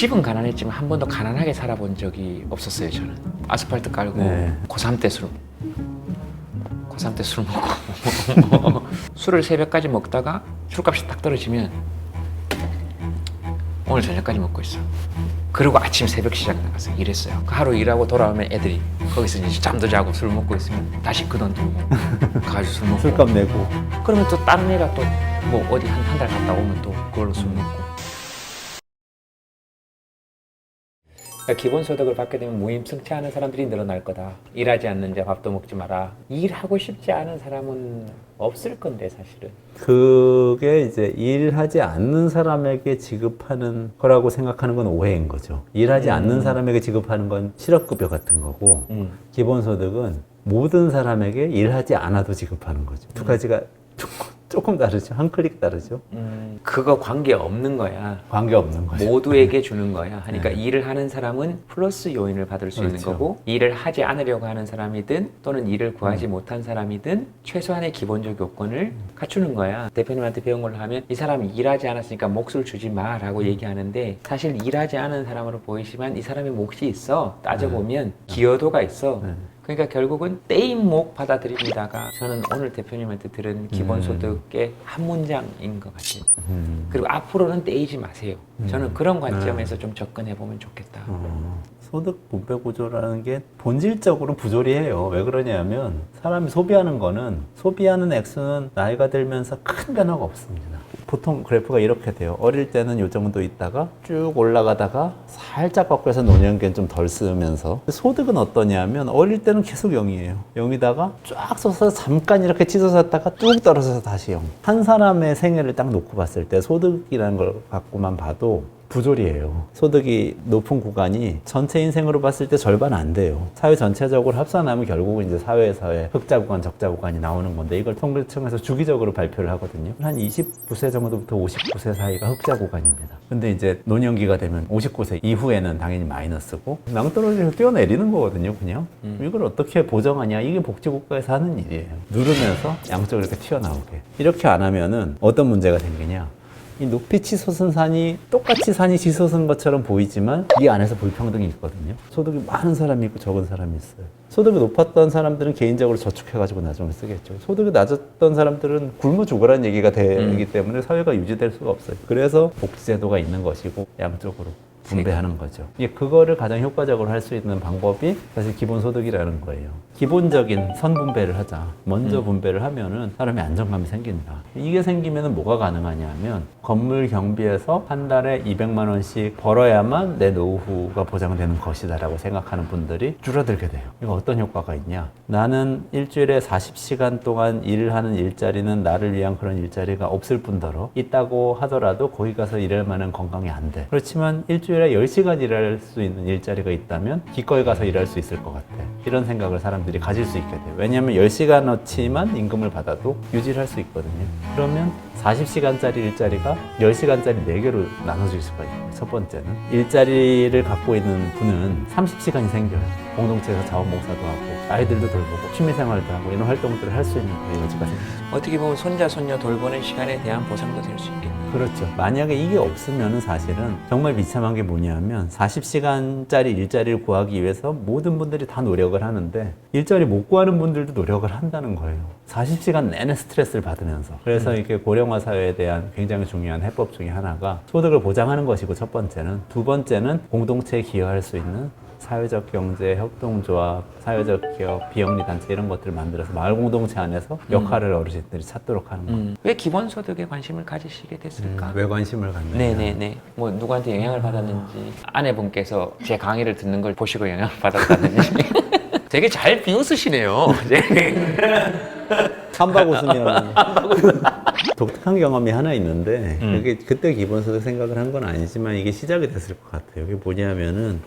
집은 가난했지만 한 번도 가난하게 살아본 적이 없었어요. 저는 아스팔트 깔고 고3 때 술 먹고 술을 새벽까지 먹다가 술값이 딱 떨어지면 오늘 저녁까지 먹고 있어. 그리고 아침 새벽 시장 나가서 일했어요. 하루 일하고 돌아오면 애들이 거기서 이제 잠도 자고 술 먹고 있으면 다시 그 돈 들고 가가지고 술 먹고 술값 내고. 그러면 또 다른 애가 또 뭐 어디 한 달 갔다 오면 또 그걸로 술 먹고. 기본소득을 받게 되면 무임승차 하는 사람들이 늘어날 거다. 일하지 않는 자 밥도 먹지 마라. 일하고 싶지 않은 사람은 없을 건데 사실은. 그게 이제 일하지 않는 사람에게 지급하는 거라고 생각하는 건 오해인 거죠. 일하지 않는 사람에게 지급하는 건 실업급여 같은 거고 기본소득은 모든 사람에게 일하지 않아도 지급하는 거죠. 두 가지가 조금 다르죠. 한 클릭 다르죠. 그거 관계 없는 거야. 관계 없는 거죠. 모두에게 주는 거야. 하니까 일을 하는 사람은 플러스 요인을 받을 수 있는 거고, 일을 하지 않으려고 하는 사람이든 또는 일을 구하지 못한 사람이든 최소한의 기본적 요건을 갖추는 거야. 대표님한테 배운 걸로 하면 이 사람이 일하지 않았으니까 몫을 주지 마라고 얘기하는데, 사실 일하지 않은 사람으로 보이지만 이 사람의 몫이 있어. 따져보면 기여도가 있어. 그러니까 결국은 떼인 목 받아들입니다가 저는 오늘 대표님한테 들은 기본소득의 한 문장인 것 같아요. 그리고 앞으로는 떼이지 마세요. 저는 그런 관점에서 좀 접근해 보면 좋겠다. 소득 분배 구조라는 게 본질적으로 부조리해요. 왜 그러냐면 사람이 소비하는 거는 소비하는 액수는 나이가 들면서 큰 변화가 없습니다. 보통 그래프가 이렇게 돼요. 어릴 때는 요 정도 있다가 쭉 올라가다가 살짝 꺾여서 노년기엔 좀 덜 쓰면서. 소득은 어떠냐면 어릴 때는 계속 0이에요. 0이다가 쫙 쏘서 잠깐 이렇게 치솟았다가 뚝 떨어져서 다시 0. 한 사람의 생애를 딱 놓고 봤을 때 소득이라는 걸 갖고만 봐도 부조리예요. 소득이 높은 구간이 전체 인생으로 봤을 때 절반 안 돼요. 사회 전체적으로 합산하면 결국은 이제 사회에서의 흑자 구간, 적자 구간이 나오는 건데, 이걸 통계청에서 주기적으로 발표를 하거든요. 한 29세 정도부터 59세 사이가 흑자 구간입니다. 근데 이제 노년기가 되면 59세 이후에는 당연히 마이너스고 낭떠러지에서 뛰어내리는 거거든요, 그냥. 이걸 어떻게 보정하냐? 이게 복지국가에서 하는 일이에요. 누르면서 양쪽으로 이렇게 튀어나오게. 이렇게 안 하면은 어떤 문제가 생기냐? 이 높이 치솟은 산이 똑같이 산이 치솟은 것처럼 보이지만 이 안에서 불평등이 있거든요. 소득이 많은 사람이 있고 적은 사람이 있어요. 소득이 높았던 사람들은 개인적으로 저축해가지고 나중에 쓰겠죠. 소득이 낮았던 사람들은 굶어 죽으라는 얘기가 되기 때문에 사회가 유지될 수가 없어요. 그래서 복지제도가 있는 것이고 양쪽으로 분배하는 거죠. 그거를 가장 효과적으로 할 수 있는 방법이 사실 기본소득이라는 거예요. 기본적인 선분배를 하자. 먼저 분배를 하면은 사람이 안정감이 생긴다. 이게 생기면은 뭐가 가능하냐 하면 건물 경비에서 한 달에 200만 원씩 벌어야만 내 노후가 보장되는 것이다라고 생각하는 분들이 줄어들게 돼요. 이거 어떤 효과가 있냐? 나는 일주일에 40시간 동안 일을 하는 일자리는 나를 위한 그런 일자리가 없을 뿐더러 있다고 하더라도 거기 가서 일할 만한 건강이 안 돼. 그렇지만 일주일에 10시간 일할 수 있는 일자리가 있다면 기꺼이 가서 일할 수 있을 것 같아. 이런 생각을 사람들이 가질 수 있게 돼요. 왜냐하면 10시간어치만 임금을 받아도 유지를 할 수 있거든요. 그러면 40시간짜리 일자리가 10시간짜리 4개로 나눠질 수가 있어요. 첫 번째는 일자리를 갖고 있는 분은 30시간이 생겨요. 공동체에서 자원봉사도 하고 아이들도 돌보고 취미생활도 하고 이런 활동들을 할 수 있는 여지가 생기죠. 어떻게 보면 손자 손녀 돌보는 시간에 대한 보상도 될 수 있겠네요. 그렇죠. 만약에 이게 없으면 사실은 정말 비참한 게 뭐냐면 40시간짜리 일자리를 구하기 위해서 모든 분들이 다 노력을 하는데 일자리 못 구하는 분들도 노력을 한다는 거예요. 40시간 내내 스트레스를 받으면서. 그래서 이렇게 고령화 사회에 대한 굉장히 중요한 해법 중에 하나가 소득을 보장하는 것이고, 첫 번째는. 두 번째는 공동체에 기여할 수 있는 사회적 경제, 협동조합, 사회적 기업, 비영리 단체 이런 것들을 만들어서 마을 공동체 안에서 역할을 어르신들이 찾도록 하는 거예요. 왜 기본소득에 관심을 가지시게 됐을까? 왜 관심을 갖느냐? 네네네. 뭐 누구한테 영향을 받았는지, 아내분께서 제 강의를 듣는 걸 보시고 영향을 받았다든지. 되게 잘 비웃으시네요. 한박 웃으면 독특한 경험이 하나 있는데 이게 그때 기본소득 생각을 한 건 아니지만 이게 시작이 됐을 것 같아요. 이게 뭐냐면은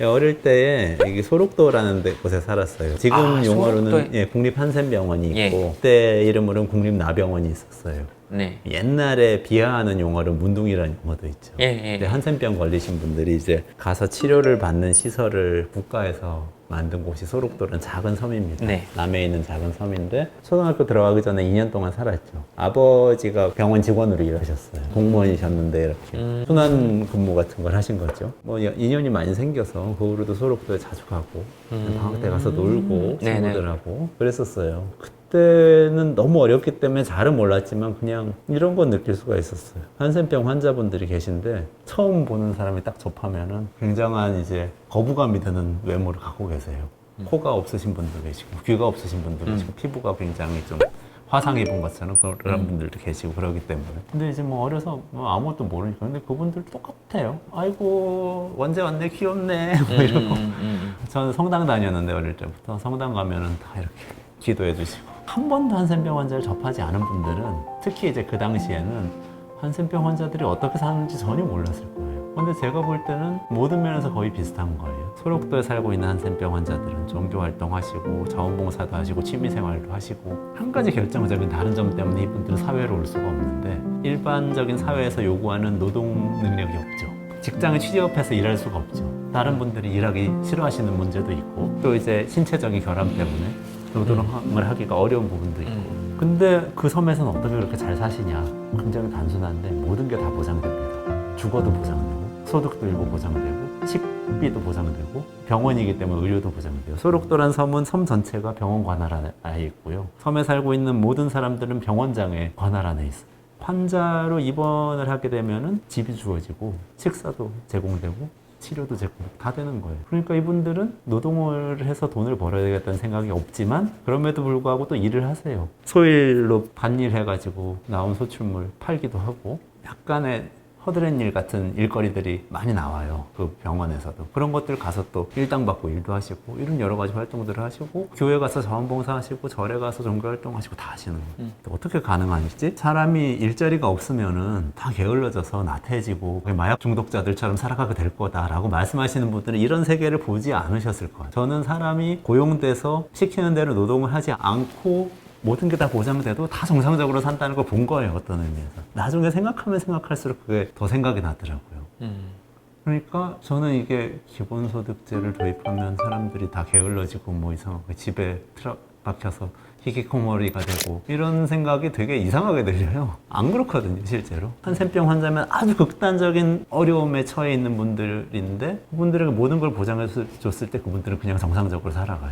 어릴 때에 이게 소록도라는 곳에 살았어요. 지금 용어로는 소록도에? 국립한센병원이 예. 있고 그때 이름으로는 국립나병원이 있었어요. 네. 옛날에 비하하는 용어로 문둥이라는 용어도 있죠. 예, 예. 근데 한센병 걸리신 분들이 이제 가서 치료를 받는 시설을 국가에서 만든 곳이 소록도라는 작은 섬입니다. 네. 남해에 있는 작은 섬인데 초등학교 들어가기 전에 2년 동안 살았죠. 아버지가 병원 직원으로 일하셨어요. 공무원이셨는데 이렇게 순환 근무 같은 걸 하신 거죠. 뭐 인연이 많이 생겨서 그 후로도 소록도에 자주 가고 방학 때 가서 놀고 네네. 친구들하고 그랬었어요. 그때는 너무 어렵기 때문에 잘은 몰랐지만 그냥 이런 건 느낄 수가 있었어요. 한센병 환자분들이 계신데 처음 보는 사람이 딱 접하면은 굉장한 이제 거부감이 드는 외모를 갖고 계세요. 코가 없으신 분도 계시고 귀가 없으신 분도 계시고 피부가 굉장히 좀 화상 입은 것처럼 그런 분들도 계시고 그러기 때문에. 근데 이제 뭐 어려서 뭐 아무것도 모르니까. 근데 그분들 똑같아요. 아이고 언제 왔네 귀엽네 뭐 이러고. 저는 성당 다녔는데 어릴 때부터 성당 가면은 다 이렇게 기도해 주시고. 한 번도 한센병 환자를 접하지 않은 분들은 특히 이제 그 당시에는 한센병 환자들이 어떻게 사는지 전혀 몰랐을 거예요. 근데 제가 볼 때는 모든 면에서 거의 비슷한 거예요. 소록도에 살고 있는 한센병 환자들은 종교 활동하시고 자원봉사도 하시고 취미생활도 하시고 한 가지 결정적인 다른 점 때문에 이분들은 사회로 올 수가 없는데 일반적인 사회에서 요구하는 노동 능력이 없죠. 직장에 취업해서 일할 수가 없죠. 다른 분들이 일하기 싫어하시는 문제도 있고 또 이제 신체적인 결함 때문에 노동을 하기가 어려운 부분도 있고 근데 그 섬에서는 어떻게 그렇게 잘 사시냐 굉장히 단순한데 모든 게 다 보장됩니다. 주거도 보장되고 소득도 일부 보장되고 식비도 보장되고 병원이기 때문에 의료도 보장돼요. 소록도란 섬은 섬 전체가 병원 관할 안에 있고요. 섬에 살고 있는 모든 사람들은 병원장의 관할 안에 있어요. 환자로 입원을 하게 되면은 집이 주어지고 식사도 제공되고 치료도 제공 다 되는 거예요. 그러니까 이분들은 노동을 해서 돈을 벌어야 되겠다는 생각이 없지만 그럼에도 불구하고 또 일을 하세요. 소일로 밭일 해가지고 나온 소출물 팔기도 하고 약간의 허드렛 일 같은 일거리들이 많이 나와요. 그 병원에서도. 그런 것들 가서 또 일당 받고 일도 하시고 이런 여러 가지 활동들을 하시고 교회 가서 자원봉사 하시고 절에 가서 종교활동 하시고 다 하시는 거예요. 어떻게 가능한지? 사람이 일자리가 없으면은 다 게을러져서 나태해지고 마약 중독자들처럼 살아가게 될 거다라고 말씀하시는 분들은 이런 세계를 보지 않으셨을 거예요. 저는 사람이 고용돼서 시키는 대로 노동을 하지 않고 모든 게 다 보장돼도 다 정상적으로 산다는 걸 본 거예요. 어떤 의미에서. 나중에 생각하면 생각할수록 그게 더 생각이 나더라고요. 그러니까 저는 이게 기본소득제를 도입하면 사람들이 다 게을러지고 뭐 이상하게 집에 틀어박혀서 히키코모리가 되고 이런 생각이 되게 이상하게 들려요. 안 그렇거든요, 실제로. 한센병 환자면 아주 극단적인 어려움에 처해 있는 분들인데 그분들에게 모든 걸 보장해 줬을 때 그분들은 그냥 정상적으로 살아가요.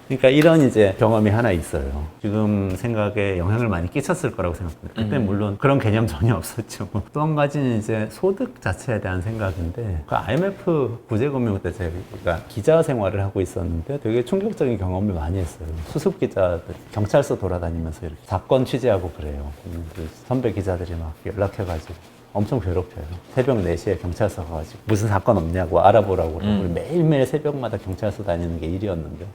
그러니까 이런 이제 경험이 하나 있어요. 지금 생각에 영향을 많이 끼쳤을 거라고 생각합니다. 그때 물론 그런 개념 전혀 없었죠. 또 한 가지는 이제 소득 자체에 대한 생각인데 그 IMF 구제금융 때 제가 기자 생활을 하고 있었는데 되게 충격적인 경험을 많이 했어요. 수습 기자들 경찰서 돌아다니면서 이렇게 사건 취재하고 그래요. 그 선배 기자들이 막 연락해가지고 엄청 괴롭혀요. 새벽 4시에 경찰서 가가지고 무슨 사건 없냐고 알아보라고 그러고 매일매일 새벽마다 경찰서 다니는 게 일이었는데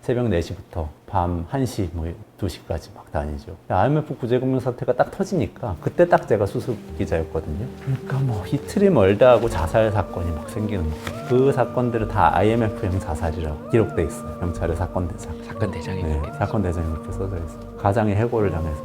새벽 4시부터 밤 1시, 뭐 2시까지 막 다니죠. IMF 구제금융 사태가 딱 터지니까 그때 딱 제가 수습 기자였거든요. 그러니까 뭐 이틀이 멀다 하고 자살 사건이 막 생기는 거예요. 그 사건들은 다 IMF형 자살이라고 기록돼 있어요. 경찰의 사건 대장. 사건 대장이 네, 사건 대장이 이렇게 써져 있어요. 가장이 해고를 당해서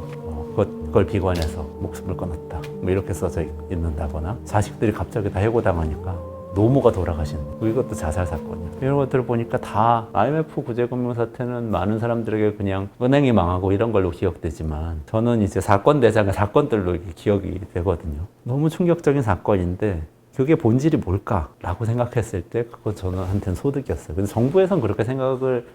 그걸 비관해서 목숨을 끊었다. 뭐 이렇게 써져 있는다거나 자식들이 갑자기 다 해고당하니까 노모가 돌아가신 이것도 자살 사건이에요. 이런 것들을 보니까 다 IMF 구제금융 사태는 많은 사람들에게 그냥 은행이 망하고 이런 걸로 기억되지만 저는 이제 사건 대장의 사건들로 기억이 되거든요. 너무 충격적인 사건인데 그게 본질이 뭘까라고 생각했을 때 그거 저는한테는 소득이었어요. 근데 정부에서는 그렇게 생각을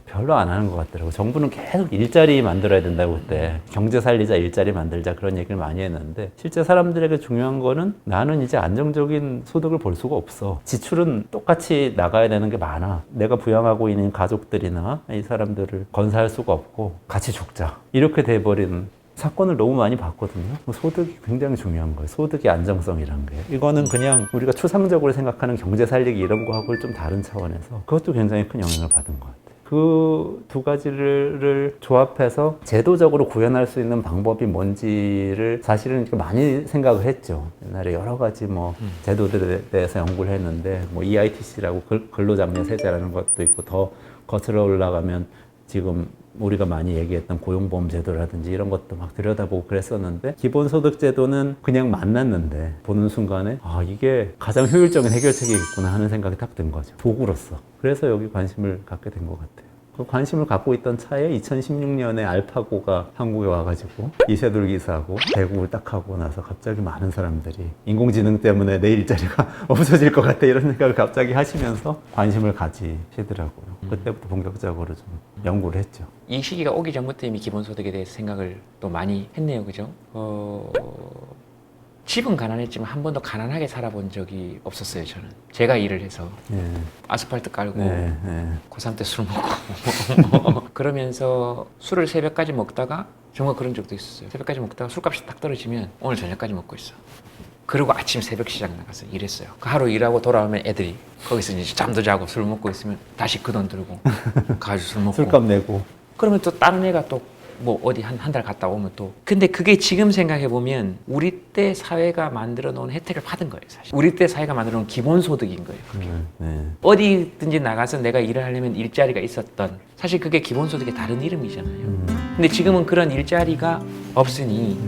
별로 안 하는 것 같더라고요. 정부는 계속 일자리 만들어야 된다고 그때 경제 살리자 일자리 만들자 그런 얘기를 많이 했는데 실제 사람들에게 중요한 거는 나는 이제 안정적인 소득을 볼 수가 없어. 지출은 똑같이 나가야 되는 게 많아. 내가 부양하고 있는 가족들이나 이 사람들을 건사할 수가 없고 같이 죽자. 이렇게 돼버리는 사건을 너무 많이 봤거든요. 소득이 굉장히 중요한 거예요. 소득의 안정성이란 게. 이거는 그냥 우리가 추상적으로 생각하는 경제 살리기 이런 거하고는 좀 다른 차원에서 그것도 굉장히 큰 영향을 받은 것 같아요. 그 두 가지를 조합해서 제도적으로 구현할 수 있는 방법이 뭔지를 사실은 많이 생각을 했죠. 옛날에 여러 가지 뭐 제도들에 대해서 연구를 했는데 뭐 EITC라고 근로장려세제라는 것도 있고 더 거슬러 올라가면 지금 우리가 많이 얘기했던 고용보험 제도라든지 이런 것도 막 들여다보고 그랬었는데 기본소득 제도는 그냥 만났는데 보는 순간에 아 이게 가장 효율적인 해결책이겠구나 하는 생각이 딱 든 거죠. 도구로서. 그래서 여기 관심을 갖게 된 것 같아요. 그 관심을 갖고 있던 차에 2016년에 알파고가 한국에 와가지고 이세돌 기사하고 대국을 딱 하고 나서 갑자기 많은 사람들이 인공지능 때문에 내 일자리가 없어질 것 같아 이런 생각을 갑자기 하시면서 관심을 가지시더라고요. 그때부터 본격적으로 좀 연구를 했죠. 이 시기가 오기 전부터 이미 기본소득에 대해서 생각을 또 많이 했네요. 그죠? 집은 가난했지만 한 번도 가난하게 살아본 적이 없었어요. 저는 제가 일을 해서 아스팔트 깔고 고3 때 술 먹고 그러면서 술을 새벽까지 먹다가 정말 그런 적도 있었어요. 새벽까지 먹다가 술값이 딱 떨어지면 오늘 저녁까지 먹고 있어. 그리고 아침 새벽 시장 나가서 일했어요. 그 하루 일하고 돌아오면 애들이 거기서 이제 잠도 자고 술 먹고 있으면 다시 그 돈 들고 가지고 술 먹고 술값 내고 그러면 또 다른 애가 또 뭐 어디 한 달 갔다 오면 또 근데 그게 지금 생각해 보면 우리 때 사회가 만들어 놓은 혜택을 받은 거예요. 사실 우리 때 사회가 만들어 놓은 기본소득인 거예요. 그게. 어디든지 나가서 내가 일을 하려면 일자리가 있었던 사실 그게 기본소득의 다른 이름이잖아요. 근데 지금은 그런 일자리가 없으니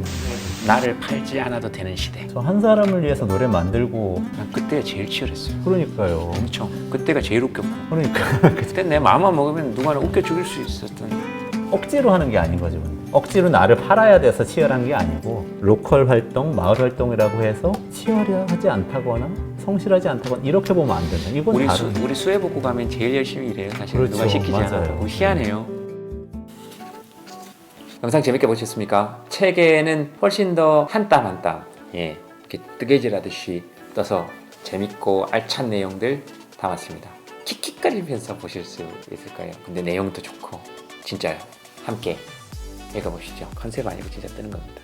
나를 팔지 않아도 되는 시대. 저 한 사람을 위해서 노래 만들고 난 그때가 제일 치열했어요. 그러니까요. 엄청 그때가 제일 웃겼고 그러니까 그때 내 마음만 먹으면 누가는 웃겨 죽일 수 있었던 억지로 하는 게 아닌 거죠. 근데. 억지로 나를 팔아야 돼서 치열한 게 아니고 로컬 활동, 마을 활동이라고 해서 치열하지 않다거나 성실하지 않다거나 이렇게 보면 안 된다. 이건 우리 수해복구 가면 제일 열심히 일해요. 사실 그렇죠. 누가 시키지 맞아요. 않아도 희한해요. 영상 재밌게 보셨습니까? 책에는 훨씬 더 한 땀 한 땀 이렇게 뜨개질하듯이 떠서 재밌고 알찬 내용들 담았습니다. 킥킥거리면서 보실 수 있을 거예요. 근데 내용도 좋고 진짜요. 함께 읽어보시죠. 컨셉 아니고 진짜 뜨는 겁니다.